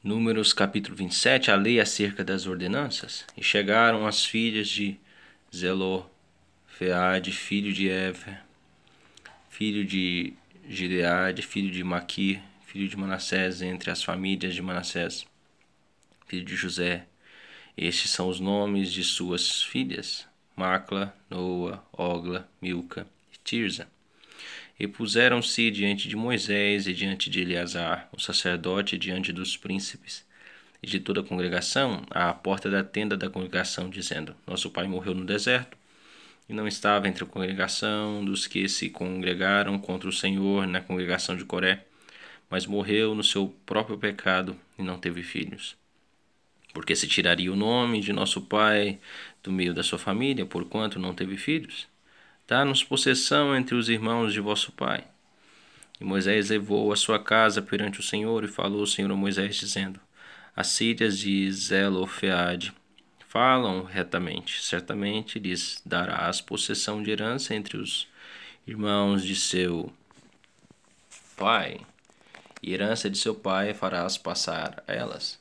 Números capítulo 27, a lei acerca das ordenanças. E chegaram as filhas de Zelofeade, filho de Ever, filho de Gileade, filho de Maquir, filho de Manassés, entre as famílias de Manassés, filho de José. Estes são os nomes de suas filhas: Macla, Noa, Ogla, Milca e Tirza. E puseram-se diante de Moisés e diante de Eleazar, o sacerdote, diante dos príncipes e de toda a congregação, à porta da tenda da congregação, dizendo: Nosso pai morreu no deserto, e não estava entre a congregação dos que se congregaram contra o Senhor na congregação de Coré, mas morreu no seu próprio pecado e não teve filhos. Porque se tiraria o nome de nosso pai do meio da sua família, porquanto não teve filhos? Dá-nos possessão entre os irmãos de vosso pai. E Moisés levou a sua casa perante o Senhor, e falou o Senhor a Moisés, dizendo: As filhas de Zelofeade falam retamente, certamente lhes darás possessão de herança entre os irmãos de seu pai, e herança de seu pai farás passar a elas.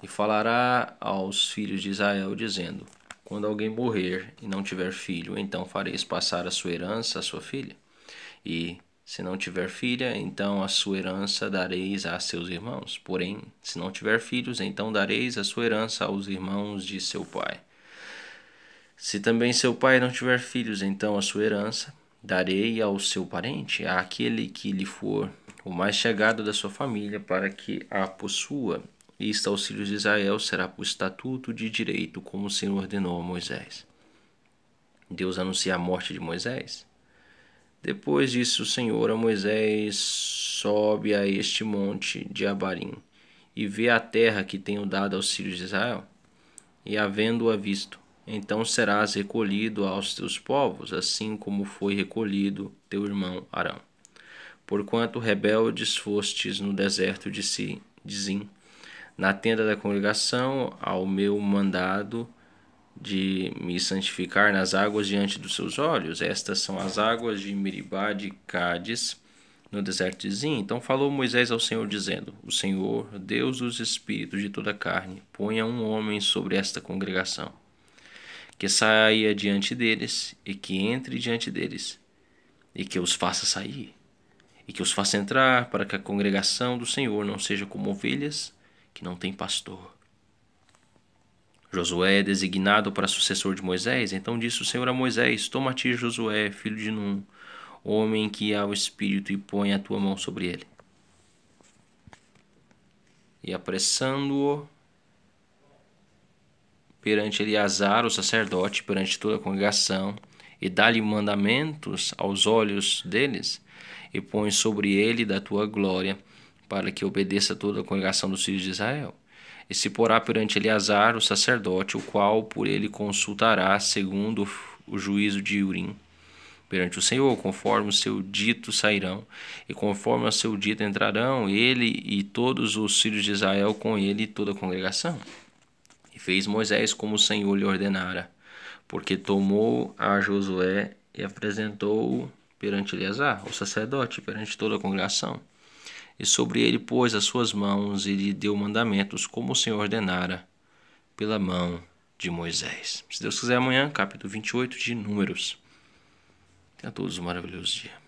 E falará aos filhos de Israel, dizendo: Quando alguém morrer e não tiver filho, então fareis passar a sua herança à sua filha. E, se não tiver filha, então a sua herança dareis a seus irmãos. Porém, se não tiver filhos, então dareis a sua herança aos irmãos de seu pai. Se também seu pai não tiver filhos, então a sua herança darei ao seu parente, àquele que lhe for o mais chegado da sua família, para que a possua. Isto aos filhos de Israel será por estatuto de direito, como o Senhor ordenou a Moisés. Deus anuncia a morte de Moisés. Depois disse o Senhor a Moisés: Sobe a este monte de Abarim, e vê a terra que tenho dado aos filhos de Israel. E havendo-a visto, então serás recolhido aos teus povos, assim como foi recolhido teu irmão Arão. Porquanto rebeldes fostes no deserto de Zim, na tenda da congregação, ao meu mandado de me santificar nas águas diante dos seus olhos. Estas são as águas de Meribá de Cádiz, no deserto de Zim. Então falou Moisés ao Senhor, dizendo: O Senhor, Deus dos espíritos de toda a carne, ponha um homem sobre esta congregação, que saia diante deles, e que entre diante deles, e que os faça sair, e que os faça entrar, para que a congregação do Senhor não seja como ovelhas que não tem pastor. Josué é designado para sucessor de Moisés. Então disse o Senhor a Moisés: Toma a ti Josué, filho de Num, homem que há o Espírito, e põe a tua mão sobre ele. E apressando-o perante Eleazar, o sacerdote, perante toda a congregação, e dá-lhe mandamentos aos olhos deles, e põe sobre ele da tua glória, para que obedeça toda a congregação dos filhos de Israel. E se porá perante Eleazar, o sacerdote, o qual por ele consultará, segundo o juízo de Urim, perante o Senhor, conforme o seu dito sairão, e conforme o seu dito entrarão, ele e todos os filhos de Israel com ele e toda a congregação. E fez Moisés como o Senhor lhe ordenara, porque tomou a Josué e apresentou-o perante Eleazar, o sacerdote, perante toda a congregação. E sobre ele pôs as suas mãos e lhe deu mandamentos, como o Senhor ordenara, pela mão de Moisés. Se Deus quiser, amanhã, capítulo 28 de Números. Tenha todos um maravilhoso dia.